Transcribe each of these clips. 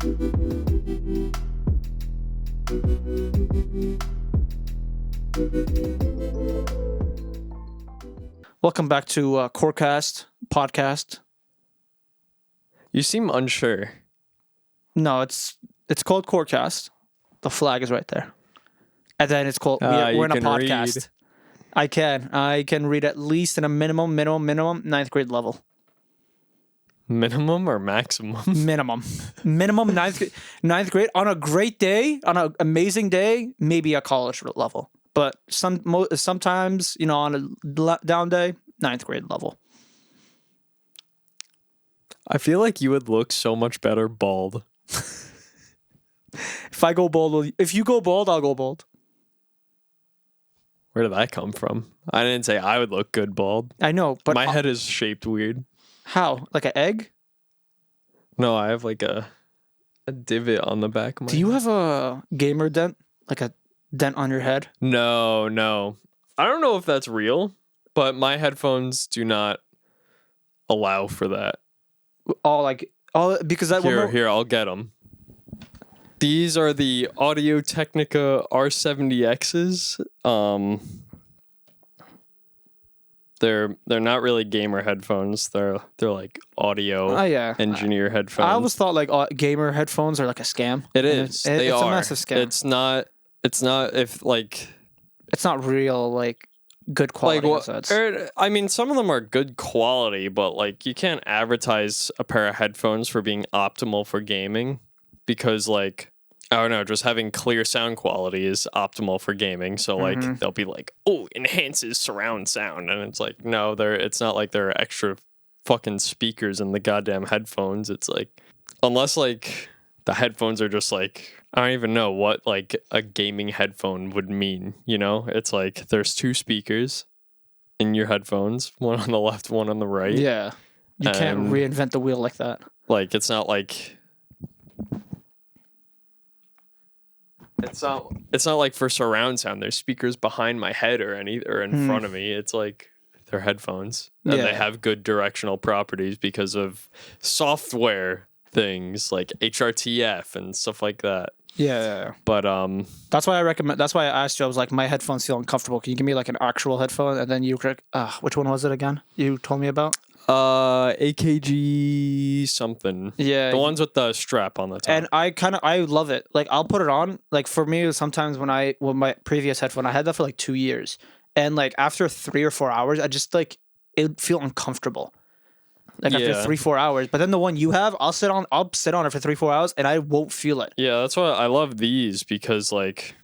Welcome back to QORcast podcast. You seem unsure. No, it's called QORcast. The flag is right there. And then it's called we're in a podcast. Read. I can read at least in a minimum 9th grade level. Minimum or maximum? Minimum 9th grade on a great day, on an amazing day, maybe a college level. But sometimes, on a down day, 9th grade level. I feel like you would look so much better bald. If you go bald, I'll go bald. Where did that come from? I didn't say I would look good bald. I know, but my head is shaped weird. How? Like an egg? No, I have like a divot on the back of my head. Do you have a gamer dent? Like a dent on your head? No. I don't know if that's real, but my headphones do not allow for that. Because that Here, I'll get them. These are the Audio-Technica R70Xs. They're not really gamer headphones. They're like audio engineer headphones. I always thought like gamer headphones are like a scam. It is. They are. It's a massive scam. It's not it's not real like good quality headsets. Some of them are good quality, but like you can't advertise a pair of headphones for being optimal for gaming because like I don't know, just having clear sound quality is optimal for gaming. So like they'll be like, oh, enhances surround sound, and it's like no, it's not like there are extra fucking speakers in the goddamn headphones. It's like unless like the headphones are just like I don't even know what like a gaming headphone would mean, It's like there's 2 speakers in your headphones, one on the left, one on the right. Yeah. You can't reinvent the wheel like that. Like it's not like it's not like for surround sound there's speakers behind my head or in front of me. It's like they're headphones. And they have good directional properties because of software things like HRTF and stuff like that. Yeah. But that's why I asked you. I was like, my headphones feel uncomfortable. Can you give me like an actual headphone? And then you which one was it again? You told me about? AKG something. Yeah. The ones with the strap on the top. And I love it. Like I'll put it on. Like for me, sometimes with my previous headphone, I had that for like 2 years. And like after 3 or 4 hours, I just like it'd feel uncomfortable. Like after 3-4 hours. But then the one you have, I'll sit on it for 3-4 hours and I won't feel it. Yeah, that's why I love these because like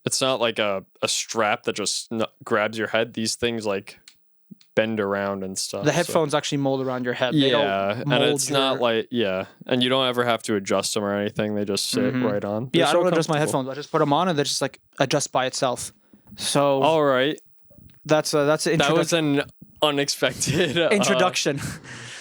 it's not like a strap that just grabs your head. These things like bend around and stuff. The headphones actually mold around your head. And it's not like and you don't ever have to adjust them or anything. They just sit right on. I don't adjust my headphones. I just put them on and they just like adjust by itself. So all right, that's an introduction. That was an unexpected introduction.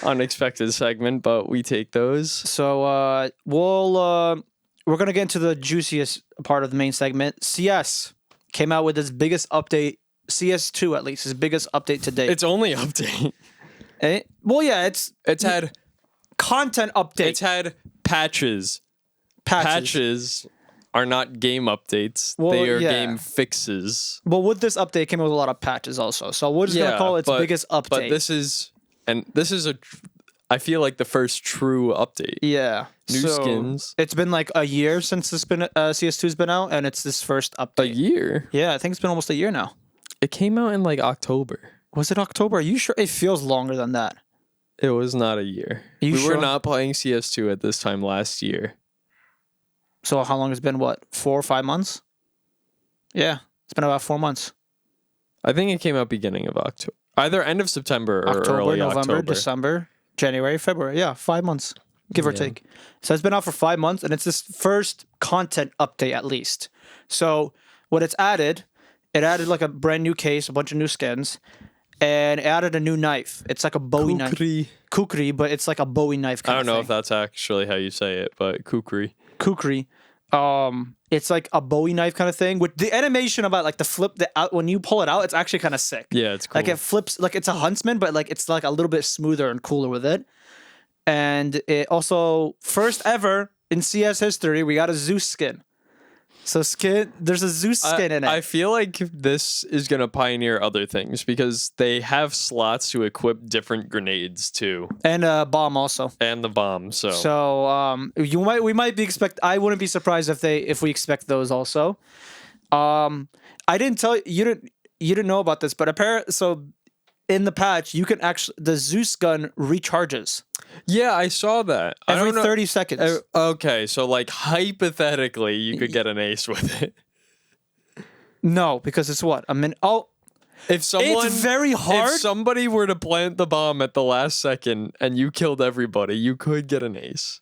Unexpected segment, but we take those. So we're gonna get into the juiciest part of the main segment. CS came out with its biggest update. CS2 at least his biggest update to date. It's only update. It's had content update. It's had patches. Patches are not game updates. They are game fixes. Well, with this update came with a lot of patches also. So we're just gonna call it its biggest update. But this is I feel like the first true update. Yeah. New skins. It's been like a year since CS2's been out, and it's this first update. A year? Yeah, I think it's been almost a year now. It came out in like October. Was it October? Are you sure? It feels longer than that. It was not a year. We were not playing CS2 at this time last year. So how long has it been? What, 4 or 5 months? Yeah, it's been about 4 months. I think it came out beginning of October. Either end of September or early November, October. December, January, February. Yeah, 5 months, give or take. So it's been out for 5 months, and it's this first content update at least. So what it added like a brand new case, a bunch of new skins, and it added a new knife. It's like a Bowie knife. Kukri, but it's like a Bowie knife kind of thing. I don't know if that's actually how you say it, but Kukri. It's like a Bowie knife kind of thing with the animation about like the flip when you pull it out, it's actually kind of sick. Yeah, it's cool. Like it flips, like it's a huntsman, but like it's like a little bit smoother and cooler with it. And it also first ever in CS history, we got a Zeus skin. So there's a Zeus skin in it. I feel like this is gonna pioneer other things because they have slots to equip different grenades too, and a bomb also. and the bomb. So We might be I wouldn't be surprised if we expect those also. I didn't tell you didn't know about this, but so in the patch you can actually the Zeus gun recharges yeah, I saw that. I every don't know- 30 seconds. Okay, so like hypothetically, you could get an ace with it. No, because it's what? If someone, it's very hard. If somebody were to plant the bomb at the last second and you killed everybody, you could get an ace.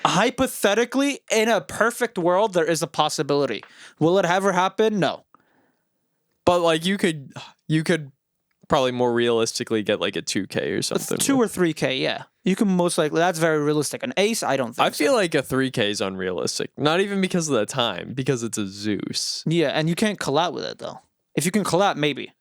Hypothetically, in a perfect world, there is a possibility. Will it ever happen? No. But like you could probably more realistically get like a 2K or something. 2 or 3K, yeah. You can most likely. That's very realistic. An ace, I don't think. I feel like a 3K is unrealistic. Not even because of the time, because it's a Zeus. Yeah, and you can't collab with it though. If you can collab, maybe.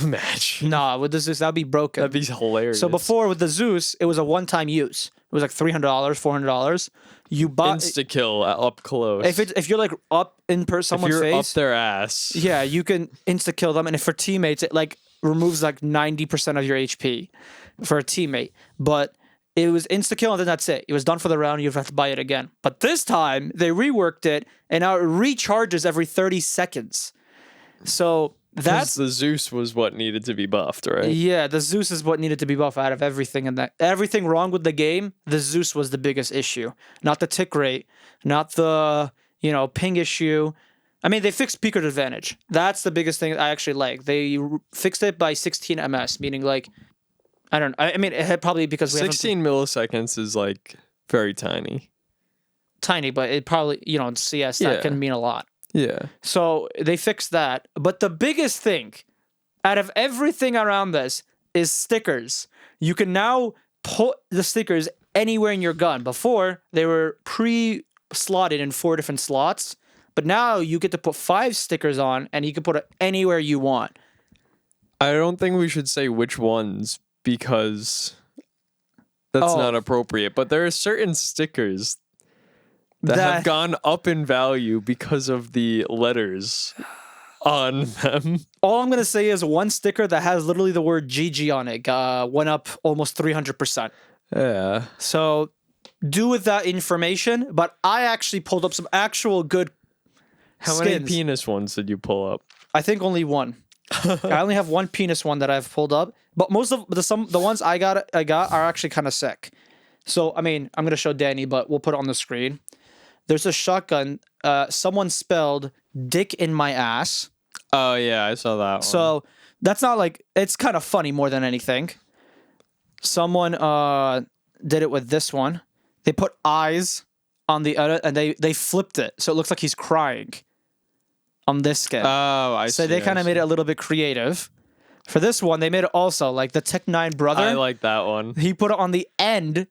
Match. Nah, with the Zeus, that'd be broken. That'd be hilarious. So before with the Zeus, it was a one-time use. It was like $300, $400. You bought insta kill up close. if you're like up in someone's if you're face, up their ass. yeah, you can insta kill them. And if for teammates, it like removes like 90% of your HP for a teammate. But it was insta kill and then that's it. It was done for the round. You have to buy it again. But this time they reworked it and now it recharges every 30 seconds. So that's the Zeus was what needed to be buffed, right? yeah. The Zeus is what needed to be buffed out of everything, and that everything wrong with the game. The Zeus was the biggest issue, not the tick rate, not the ping issue. I mean, they fixed peak advantage. That's the biggest thing I actually like. They fixed it by 16 ms, meaning like I don't. I mean, it had probably because we 16 milliseconds is like very tiny. Tiny, but it probably in CS that can mean a lot. Yeah. So they fixed that. But the biggest thing out of everything around this is stickers. You can now put the stickers anywhere in your gun. Before, they were pre-slotted in 4 different slots. But now you get to put 5 stickers on and you can put it anywhere you want. I don't think we should say which ones because that's not appropriate. But there are certain stickers that have gone up in value because of the letters on them. All I'm going to say is one sticker that has literally the word GG on it went up almost 300%. Yeah. So do with that information, but I actually pulled up some actual good How skins. many penis ones did you pull up? I think only one. I only have one penis one that I've pulled up, but most of the ones I got are actually kind of sick. So, I mean, I'm going to show Danny, but we'll put it on the screen. There's a shotgun. Someone spelled "dick in my ass." Oh yeah, I saw that one. So that's not like it's kind of funny more than anything. Someone did it with this one. They put eyes on the other, and they flipped it so it looks like he's crying. On this skin. Oh, I see. So they kind of made it a little bit creative. For this one, they made it also like the Tech 9 brother. I like that one. He put it on the end.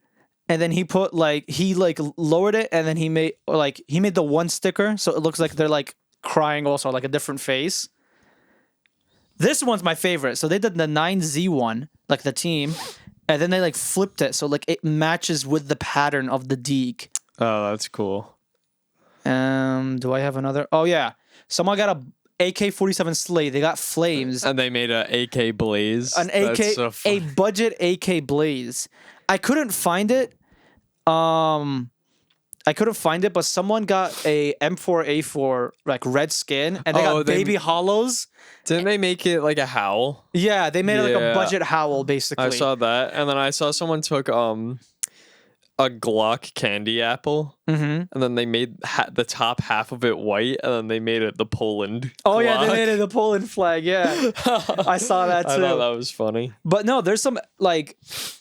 And then he put he lowered it, and then he made the one sticker, so it looks like they're like crying also, like a different face. This one's my favorite. So they did the 9Z one, like the team, and then they like flipped it so like it matches with the pattern of the Deeg. Oh, that's cool. Do I have another? Oh yeah, someone got a AK-47 Slade. They got flames. And they made a AK Blaze. A budget AK Blaze. I couldn't find it. But someone got a M4A4 like red skin, and they got baby hollows. Didn't they make it like a howl? Yeah, they made it like a budget howl, basically. I saw that, and then I saw someone took a Glock candy apple, and then they made the top half of it white, and then they made it the Poland. Oh Glock. yeah, they made it the Poland flag. Yeah, I saw that too. I thought that was funny. But no, there's some like,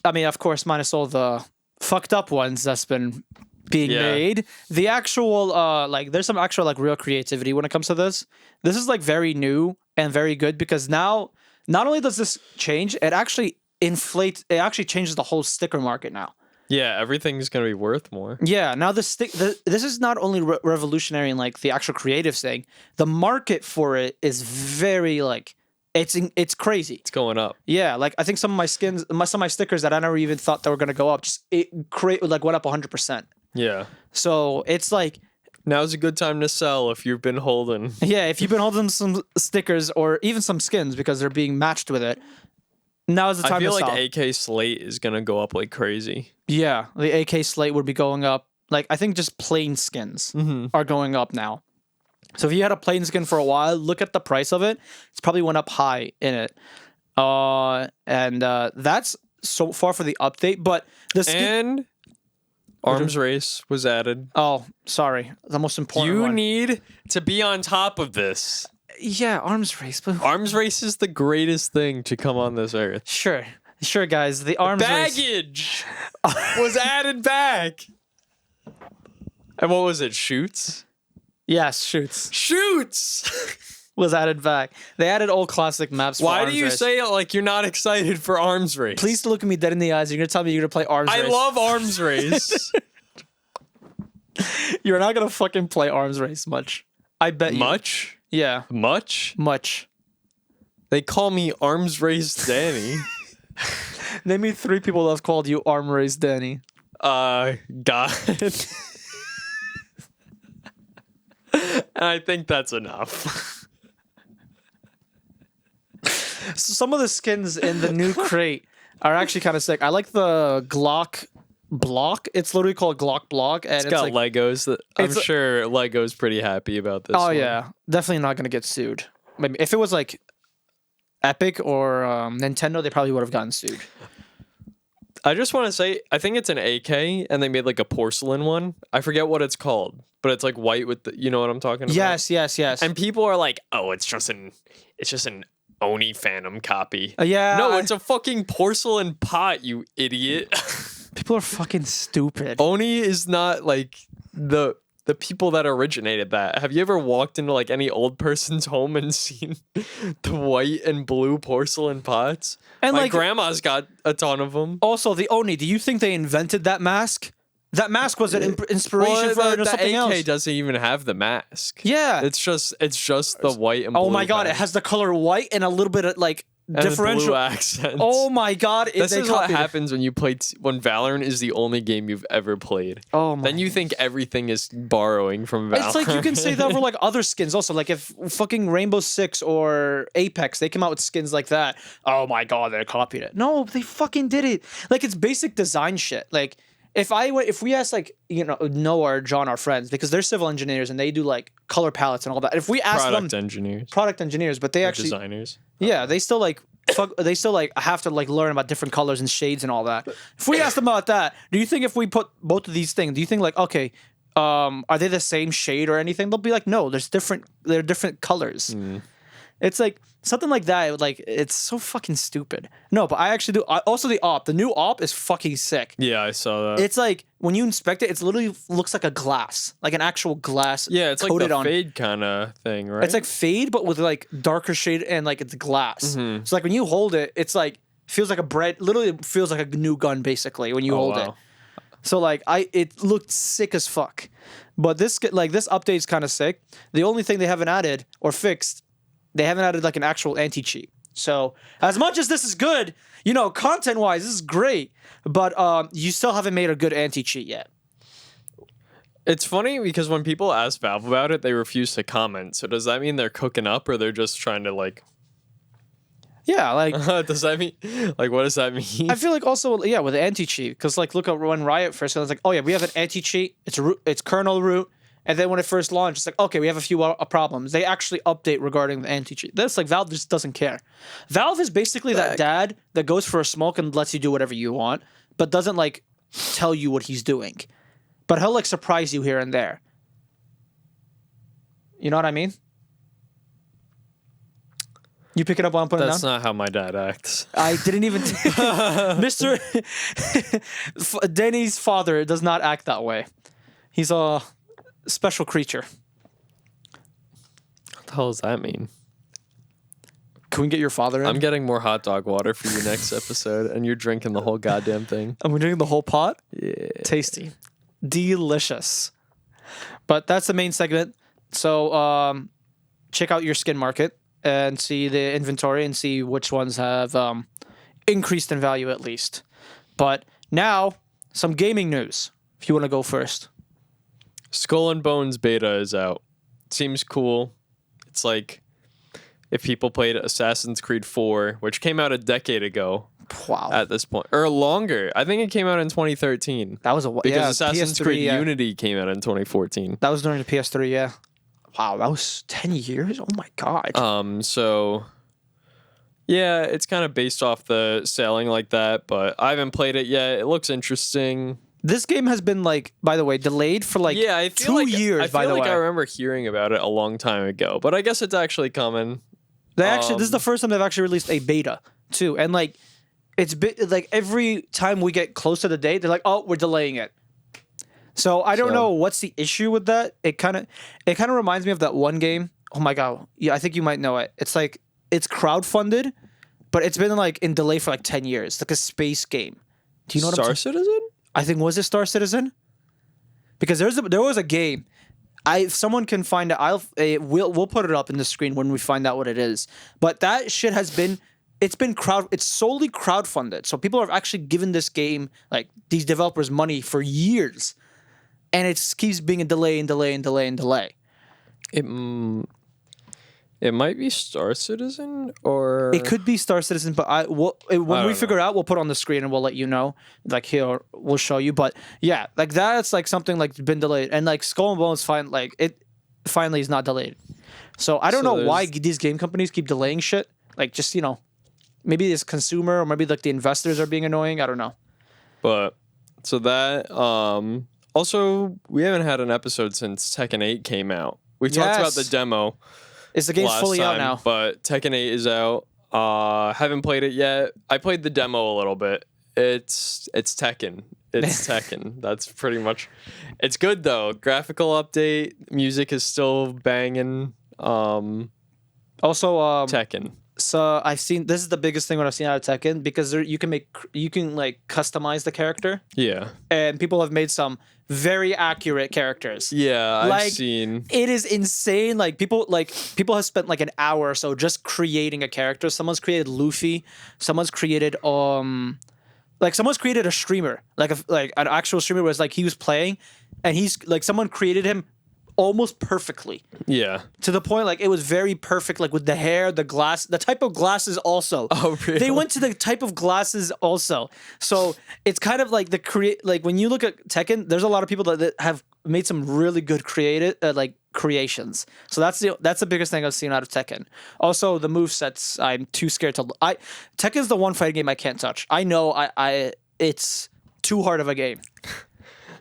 I mean, of course, minus all the fucked up ones that's been being made. The actual there's some actual like real creativity when it comes to this. This is like very new and very good because now not only does this change, it actually changes the whole sticker market now. Yeah, everything's gonna be worth more. Yeah, now this is not only revolutionary in like the actual creative thing. The market for it is very like it's crazy. It's going up. Yeah, like I think some of my stickers that I never even thought that were gonna go up, went up 100%. Yeah. So it's like, Now's a good time to sell if you've been holding. yeah, if you've been holding some stickers or even some skins because they're being matched with it, now's the time I feel to like sell. AK Slate is gonna go up like crazy. Yeah, the AK slate would be going up. Like, I think just plain skins are going up now. So if you had a plain skin for a while, look at the price of it. It's probably went up high in it. And that's so far for the update. But the skin... And Arms Race was added. Oh, sorry. The most important You one. need to be on top of this. Yeah, Arms Race. But... Arms Race is the greatest thing to come on this earth. Sure, guys. The Arms Race... Baggage was added back. And what was it? Shoots? Yes, shoots. Shoots! Was added back. They added all classic maps for Why Arms do you Race. say it like you're not excited for Arms Race? Please look at me dead in the eyes. You're going to tell me you're going to play Arms Race. I love Arms Race. You're not going to fucking play Arms Race much. I bet you. Much? Yeah. Much? Much. They call me Arms Race Danny. Name me 3 people that have called you Arm Race Danny. God. And I think that's enough. So some of the skins in the new crate are actually kind of sick. I like the Glock block. It's literally called Glock block. And It's got like, Legos. I'm it's- sure Lego's pretty happy about this. oh, one. yeah. Definitely not going to get sued. Maybe if it was like Epic or Nintendo, they probably would have gotten sued. I just want to say, I think it's an AK, and they made like a porcelain one. I forget what it's called, but it's like white with the, you know what I'm talking about? Yes. And people are like, oh, it's just an Oni Phantom copy. Yeah. No, it's a fucking porcelain pot, you idiot. People are fucking stupid. Oni is not like the people that originated that. Have you ever walked into like any old person's home and seen the white and blue porcelain pots? And My like, grandma's got a ton of them. also the Oni, do you think they invented that mask? That mask was an inspiration for the something AK else. doesn't even have the mask. Yeah. It's just the white and blue. Oh my god, it mask has the color white and a little bit of like and the differential blue accents. Oh my god, This they is what copied it. happens when you play when Valorant is the only game you've ever played. Oh my. Then you think everything is borrowing from Valorant. It's like you can say that for like other skins also. Like if fucking Rainbow Six or Apex, they come out with skins like that. Oh my god, they copied it. No, they fucking did it. Like it's basic design shit. Like if we ask like Noah or John, our friends, because they're civil engineers and they do like color palettes and all that. If we ask product them engineers, but they or actually designers. yeah, they still like they still like have to like learn about different colors and shades and all that. If we ask them about that, do you think if we put both of these things, do you think like okay, are they the same shade or anything? They'll be like, no, they're different colors. It's like something like that. Like it's so fucking stupid. No, but I actually do. Also, the new op is fucking sick. Yeah, I saw that. It's like when you inspect it, it's literally looks like a glass, like an actual glass. Yeah, it's like coated the on. fade kind of thing, right? It's like fade, but with like darker shade and like it's glass. Mm-hmm. So like when you hold it, it's like feels like a bread. Literally, it feels like a new gun basically when you hold it. So like it looked sick as fuck. But this update's kind of sick. The only thing they haven't added or fixed, they haven't added like an actual anti-cheat. So as much as this is good, content-wise, this is great. But you still haven't made a good anti-cheat yet. It's funny because when people ask Valve about it, they refuse to comment. So does that mean they're cooking up or they're just trying to like... Yeah, like... does that mean... Like, what does that mean? I feel like also, yeah, with the anti-cheat. Because like, look at when Riot first, it was like, oh yeah, we have an anti-cheat. It's kernel root. And then when it first launched, it's like, okay, we have a few problems. They actually update regarding the anti-cheat. That's like Valve just doesn't care. Valve is basically that dad that goes for a smoke and lets you do whatever you want, but doesn't like tell you what he's doing. But he'll like surprise you here and there. You know what I mean? You pick it up while I'm putting it down? That's not how my dad acts. I didn't even... Mr. Danny's father does not act that way. He's a... special creature. What the hell does that mean? Can we get your father in? I'm getting more hot dog water for you next episode, and you're drinking the whole goddamn thing. Are we drinking the whole pot? Yeah. Tasty. Delicious. But that's the main segment. So check out your skin market and see the inventory and see which ones have increased in value at least. But now, some gaming news If you want to go first. Skull and Bones beta is out. Seems cool. It's like if people played Assassin's Creed 4, which came out a decade ago. Wow. At this point, or longer. I think it came out in 2013. That was because Assassin's Creed Unity came out in 2014. That was during the PS3, yeah. Wow, that was 10 years? Oh my god. So yeah, it's kind of based off the selling like that, but I haven't played it yet. It looks interesting. This game has been like, by the way, delayed for like I feel 2 years. I feel like I remember hearing about it a long time ago, but I guess it's actually coming. This is the first time they've actually released a beta too, and like it's like every time we get close to the date, they're like, "Oh, we're delaying it." So I don't know what's the issue with that. It kind of reminds me of that one game. Oh my god, yeah, I think you might know it. It's like it's crowdfunded, but it's been like in delay for like 10 years. It's like a space game. Do you know what Star Citizen? I think was it Star Citizen? Because there was a game. If someone can find it, we'll put it up in the screen when we find out what it is. But that shit has been. It's solely crowdfunded. So people have actually given this game, like these developers, money for years. And it keeps being a delay and delay and delay and delay. It might be Star Citizen, or it could be Star Citizen, but when we figure out, we'll put it on the screen and we'll let you know. Like here, we'll show you. But yeah, like that's like something like been delayed, and like Skull and Bones finally is not delayed. So I don't know why these game companies keep delaying shit. Like just maybe it's consumer, or maybe like the investors are being annoying. I don't know. But so that also we haven't had an episode since Tekken 8 came out. We talked about the demo. Is the game fully out now? But Tekken 8 is out. Haven't played it yet. I played the demo a little bit. It's Tekken. It's Tekken. That's pretty much. It's good though. Graphical update. Music is still banging. Also, Tekken. So I've seen this is the biggest thing what I've seen out of Tekken, because you can like customize the character. Yeah. And people have made some very accurate characters. Yeah, I've seen. It is insane. Like people have spent like an hour or so just creating a character. Someone's created Luffy. Someone's created someone's created a streamer, like an actual streamer was like he was playing, and he's like someone created him almost perfectly. Yeah. To the point, like, it was very perfect, like, with the hair, the glass, the type of glasses also. Oh, really? They went to the type of glasses also. So it's kind of like like, when you look at Tekken, there's a lot of people that have made some really good creations. So that's the biggest thing I've seen out of Tekken. Also, the movesets, I'm too scared to... Tekken's the one fighting game I can't touch. I know it's too hard of a game.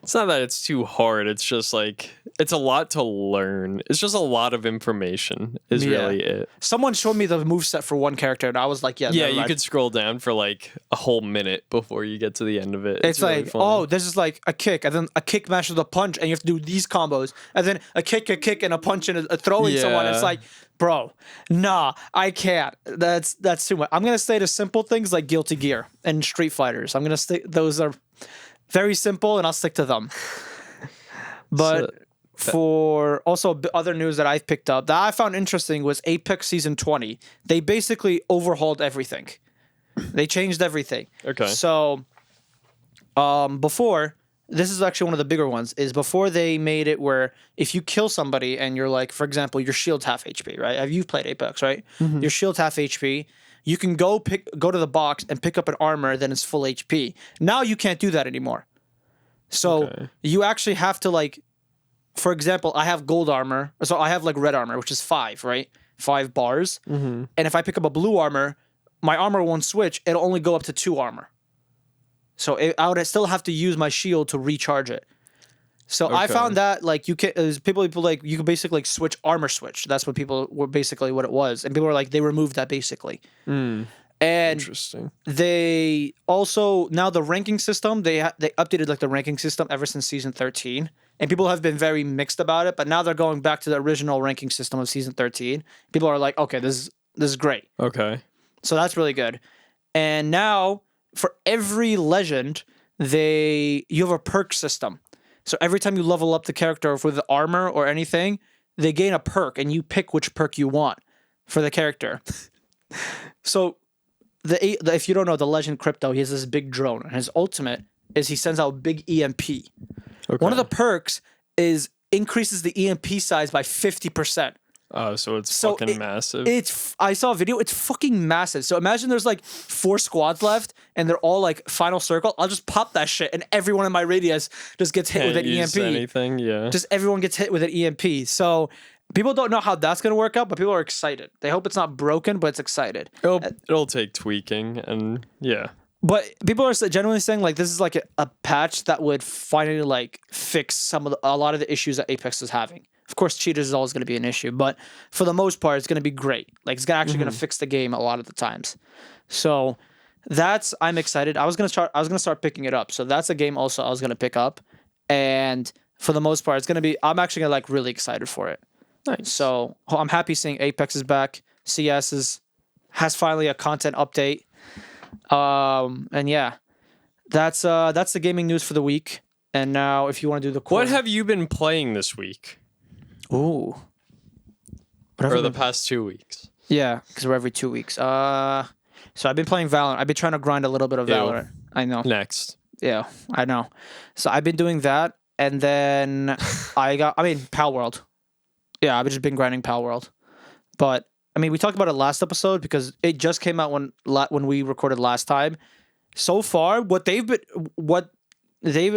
It's not that it's too hard. It's just like it's a lot to learn. It's just a lot of information is really it. Someone showed me the moveset for one character, and I was like, yeah, you could scroll down for like a whole minute before you get to the end of it. It's really like, funny. This is like a kick, and then a kick matched with a punch, and you have to do these combos, and then a kick, and a punch, and a throwing someone. It's like, bro, nah, I can't. That's too much. I'm gonna stay to simple things like Guilty Gear and Street Fighters. I'm gonna stay. Those are very simple, and I'll stick to them. But for also other news that I've picked up that I found interesting was Apex Season 20. They basically overhauled everything. They changed everything. Okay. So before, this is actually one of the bigger ones, is before they made it where if you kill somebody and you're like, for example, your shield's half HP, right? Have you played Apex, right? Mm-hmm. Your shield's half HP. You can go to the box and pick up an armor, then it's full HP. Now you can't do that anymore. So you actually have to, like, for example, I have gold armor. So I have like red armor, which is 5, right? 5 bars. Mm-hmm. And if I pick up a blue armor, my armor won't switch. It'll only go up to 2 armor. So I would still have to use my shield to recharge it. So I found that like you can people like you can basically like switch armor switch. That's what people were basically what it was, and people were like they removed that basically. And interesting. They also now the ranking system they updated like the ranking system ever since season 13, and people have been very mixed about it. But now they're going back to the original ranking system of season 13. People are like, okay, this is great. Okay, so that's really good. And now for every legend, you have a perk system. So every time you level up the character with the armor or anything, they gain a perk, and you pick which perk you want for the character. So if you don't know, the legend Crypto, he has this big drone, and his ultimate is he sends out big EMP. One of the perks is increases the EMP size by 50%. Oh, so it's fucking massive. I saw a video. It's fucking massive. So imagine there's like 4 squads left, and they're all like final circle. I'll just pop that shit, and everyone in my radius just gets hit with an EMP. Anything, yeah. Just everyone gets hit with an EMP. So people don't know how that's gonna work out, but people are excited. They hope it's not broken, but it's excited. It'll take tweaking, and yeah. But people are generally saying like this is like a patch that would finally like fix a lot of the issues that Apex is having. Of course, cheaters is always going to be an issue, but for the most part, it's going to be great. Like it's actually going to fix the game a lot of the times. So I'm excited. I was going to start picking it up. So that's a game also I was going to pick up, and for the most part, it's going to be. I'm actually going to like really excited for it. Nice. So I'm happy seeing Apex is back. CS has finally a content update. And yeah, that's the gaming news for the week. And now, if you want to do the what have you been playing this week? Ooh, or the past 2 weeks? Yeah, because we're every 2 weeks. So I've been playing Valorant. I've been trying to grind a little bit of Valorant. I know. Next. Yeah, I know. So I've been doing that, and then Pal World. Yeah, I've just been grinding Pal World, but. I mean, we talked about it last episode because it just came out when we recorded last time. So far, what they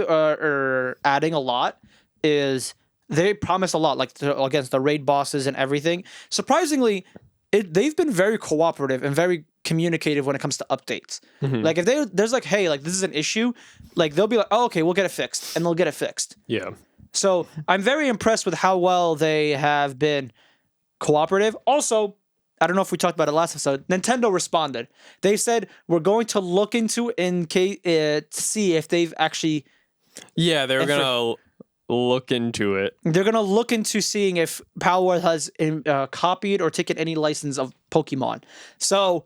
are adding a lot is they promise a lot, like against the raid bosses and everything. Surprisingly, they've been very cooperative and very communicative when it comes to updates. Mm-hmm. Like if there's like, hey, like this is an issue, like they'll be like, oh, okay, we'll get it fixed, and they'll get it fixed. Yeah. So I'm very impressed with how well they have been cooperative. Also, I don't know if we talked about it last episode. Nintendo responded. They said we're going to look into to see if they've actually. Yeah, they're gonna look into it. They're gonna look into seeing if Pal World has copied or taken any license of Pokemon. So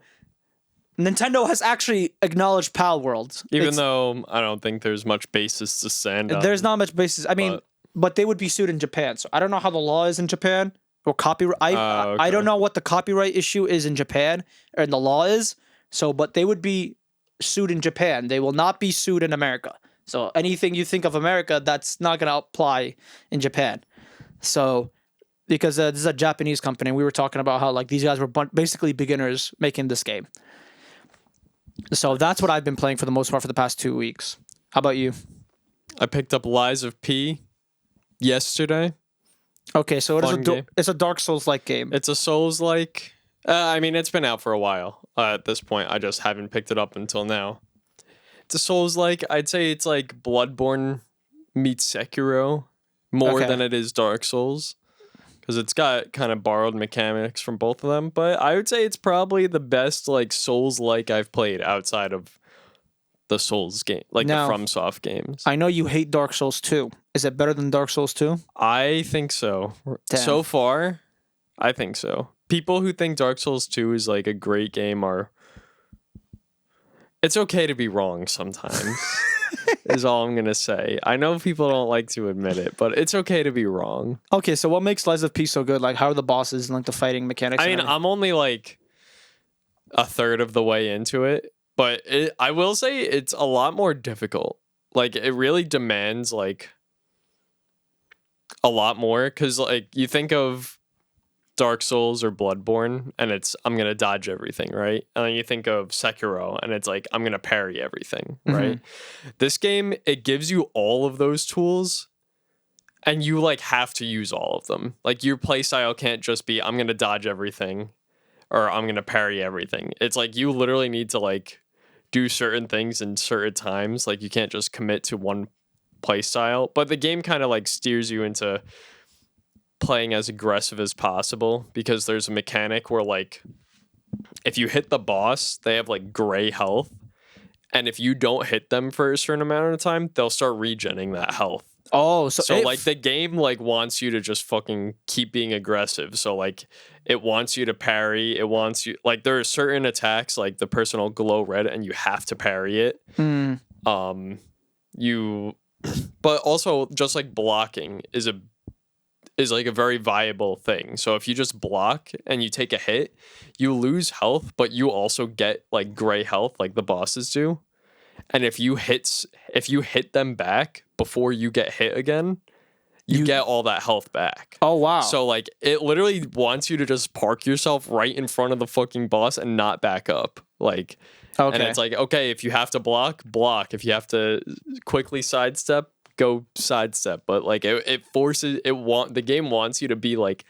Nintendo has actually acknowledged Pal World, even though I don't think there's much basis to stand on. There's not much basis. I mean, but they would be sued in Japan. So I don't know how the law is in Japan. Or copyright. I don't know what the copyright issue is in Japan or the law is. So, but they would be sued in Japan. They will not be sued in America. So anything you think of America, that's not going to apply in Japan. So, because this is a Japanese company, we were talking about how like these guys were basically beginners making this game. So that's what I've been playing for the most part for the past 2 weeks. How about you? I picked up Lies of P yesterday. Okay, so it's a Dark Souls-like game. It's a Souls-like. I mean, it's been out for a while at this point. I just haven't picked it up until now. It's a Souls-like. I'd say it's like Bloodborne meets Sekiro more than it is Dark Souls. Because it's got kind of borrowed mechanics from both of them. But I would say it's probably the best like Souls-like I've played outside of the Souls game, like the FromSoft games. I know you hate Dark Souls 2. Is it better than Dark Souls 2? I think so. Damn. So far, I think so. People who think Dark Souls 2 is like a great game are... It's okay to be wrong sometimes, is all I'm going to say. I know people don't like to admit it, but it's okay to be wrong. Okay, so what makes Lies of P so good? Like, how are the bosses and like the fighting mechanics? I mean, I'm only like a third of the way into it. But I will say it's a lot more difficult. Like, it really demands, like, a lot more. Because, like, you think of Dark Souls or Bloodborne, and it's, I'm going to dodge everything, right? And then you think of Sekiro, and it's like, I'm going to parry everything, right? This game, it gives you all of those tools, and you, like, have to use all of them. Like, your playstyle can't just be, I'm going to dodge everything, or I'm going to parry everything. It's like, you literally need to, like, do certain things in certain times. Like you can't just commit to one play style, but the game kind of like steers you into playing as aggressive as possible because there's a mechanic where like if you hit the boss, they have like gray health, and if you don't hit them for a certain amount of time, they'll start regenerating that health. Oh, so like the game like wants you to just fucking keep being aggressive. So like it wants you to parry. It wants you like there are certain attacks like the person will glow red and you have to parry it. But also just like blocking is like a very viable thing. So if you just block and you take a hit, you lose health, but you also get like gray health like the bosses do. And if you hit them back before you get hit again, you get all that health back. Oh, wow. So like it literally wants you to just park yourself right in front of the fucking boss and not back up. Like, and it's like, okay, if you have to block. If you have to quickly sidestep, go sidestep. But like it forces the game wants you to be like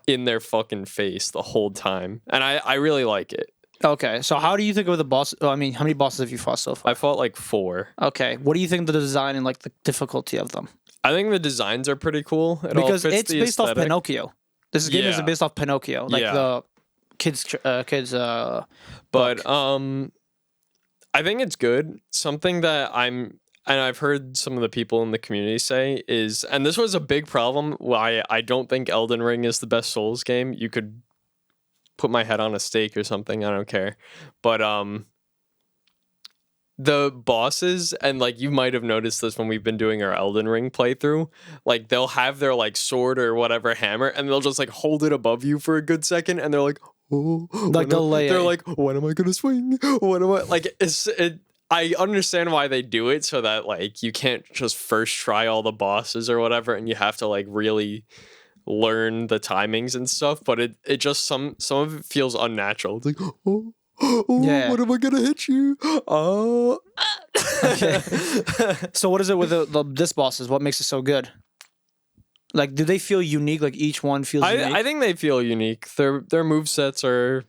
in their fucking face the whole time. And I really like it. Okay, so how do you think of the boss? I mean, how many bosses have you fought so far? I fought like 4. Okay, what do you think of the design and like the difficulty of them? I think the designs are pretty cool. Because it's based off Pinocchio. This game is based off Pinocchio, like the kids. But I think it's good. Something that and I've heard some of the people in the community say is, and this was a big problem why I don't think Elden Ring is the best Souls game. You could put my head on a stake or something. I don't care. But the bosses, and like you might have noticed this when we've been doing our Elden Ring playthrough, like they'll have their like sword or whatever hammer, and they'll just like hold it above you for a good second, and they're like, oh, like they're like, when am I gonna swing? What am I like? I understand why they do it, so that like you can't just first try all the bosses or whatever, and you have to like really learn the timings and stuff. But it just some of it feels unnatural. It's like, oh, what am I gonna hit you? Oh. Okay. So what is it with this bosses? What makes it so good? Like, do they feel unique? Like each one feels unique? I think they feel unique. Their movesets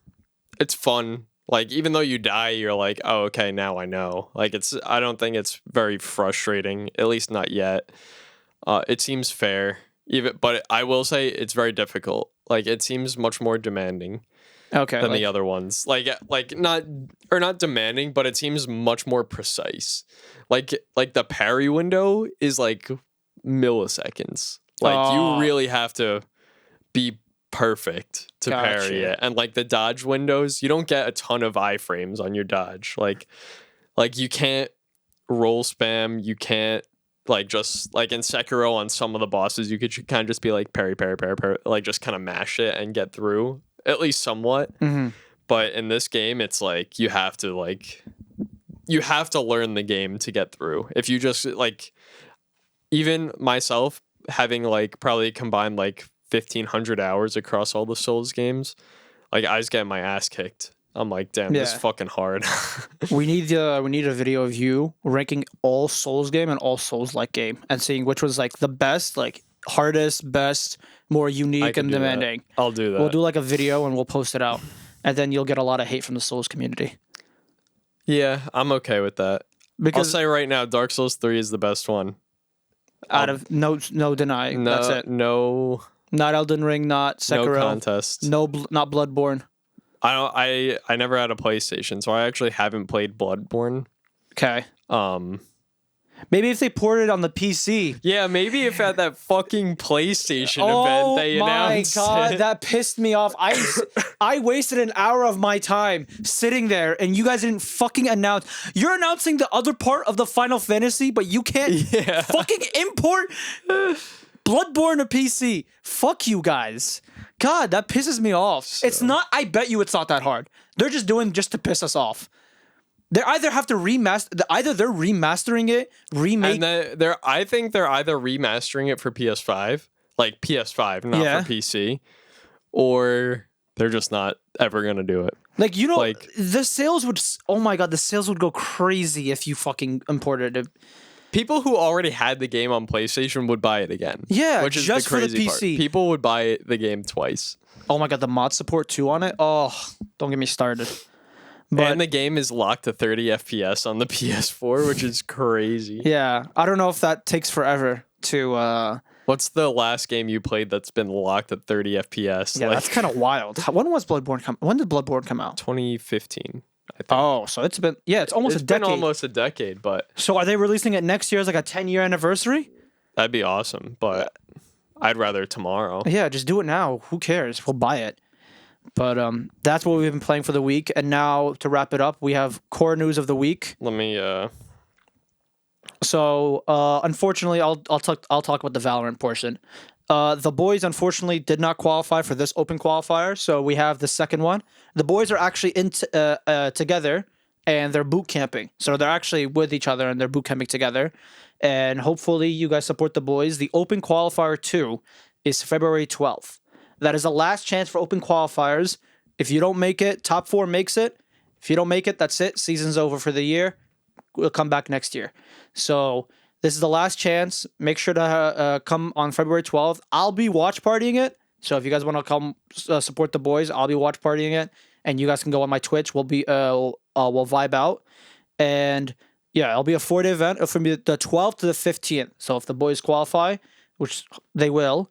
it's fun. Like even though you die, you're like, oh, okay, now I know. Like I don't think it's very frustrating, at least not yet. It seems fair, but I will say it's very difficult. Like it seems much more demanding. Okay, than the other ones. Like not demanding, but it seems much more precise. Like the parry window is like milliseconds. Like you really have to be perfect to parry it. And like the dodge windows, you don't get a ton of iframes on your dodge. Like you can't roll spam, you can't like just like in Sekiro on some of the bosses, you could kind of just be like parry, like just kind of mash it and get through. At least somewhat. Mm-hmm. But in this game, it's like you have to learn the game to get through. If you just like, even myself having like probably combined like 1,500 hours across all the Souls games, like I was getting my ass kicked. I'm like, damn, this is fucking hard. we need a video of you ranking all Souls game and all Souls-like game and seeing which was like the best, like hardest, best, more unique and demanding. I'll do that. We'll do like a video and we'll post it out, and then you'll get a lot of hate from the Souls community. Yeah, I'm okay with that. Because I'll say right now, Dark Souls 3 is the best one. Out of no deny. No, that's it. No, not Elden Ring, not Sekiro. No contest. Not Bloodborne. I never had a PlayStation, so I actually haven't played Bloodborne. Okay. Maybe if they ported it on the PC. Yeah, maybe if at that fucking PlayStation event they announced it. Oh my god, that pissed me off. I wasted an hour of my time sitting there, and you guys didn't fucking announce. You're announcing the other part of the Final Fantasy, but you can't fucking import Bloodborne to PC. Fuck you guys. God, that pisses me off. So. It's not. I bet you it's not that hard. They're just doing just to piss us off. They either have to remaster. Either they're remastering it, remake. And I think they're either remastering it for PS5, like PS5, not for PC, or they're just not ever gonna do it. Like the sales would. Oh my god, the sales would go crazy if you fucking imported it. People who already had the game on PlayStation would buy it again. Yeah, which is just the crazy for the PC. Part. People would buy the game twice. Oh my god, the mod support too on it. Oh, don't get me started. And the game is locked to 30 FPS on the PS4, which is crazy. Yeah, I don't know if that takes forever to. What's the last game you played that's been locked at 30 FPS? Yeah, that's kind of wild. When did Bloodborne come out? 2015. I think. Oh, so it's been it's almost a decade. It's been almost a decade, but so are they releasing it next year as like a 10-year anniversary? That'd be awesome, but I'd rather tomorrow. Yeah, just do it now. Who cares? We'll buy it. But that's what we've been playing for the week. And now to wrap it up, we have core news of the week. Let me. So unfortunately, I'll talk about the Valorant portion. The boys unfortunately did not qualify for this open qualifier, so we have the second one. The boys are actually together and they're boot camping. So they're actually with each other and they're boot camping together. And hopefully you guys support the boys. The Open Qualifier 2 is February 12th. That is the last chance for Open Qualifiers. If you don't make it, top 4 makes it. If you don't make it, that's it. Season's over for the year. We'll come back next year. So this is the last chance. Make sure to come on February 12th. I'll be watch partying it. So if you guys want to come support the boys, I'll be watch partying it. And you guys can go on my Twitch. We'll vibe out. And yeah, it'll be a 4-day event from the 12th to the 15th. So if the boys qualify, which they will,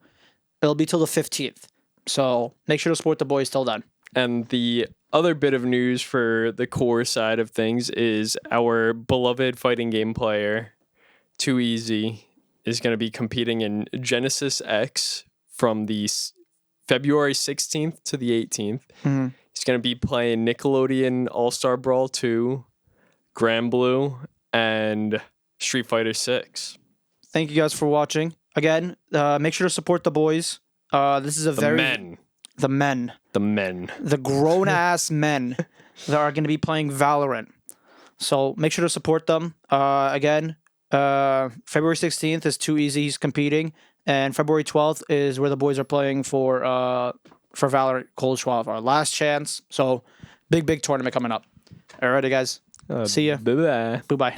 it'll be till the 15th. So make sure to support the boys till then. And the other bit of news for the core side of things is our beloved fighting game player, Too Easy, is going to be competing in Genesis X from the February 16th to the 18th. Mm-hmm. He's going to be playing Nickelodeon All-Star Brawl 2, Grand Blue, and Street Fighter 6. Thank you guys for watching. Again, make sure to support the boys. This is a The men. The men. The men. The grown-ass men that are going to be playing Valorant. So make sure to support them. Again, February 16th is Too Easy. He's competing. And February 12th is where the boys are playing for Valorant Cold 12, our last chance. So big tournament coming up. Alrighty, guys. See ya. Bye-bye. Bye-bye.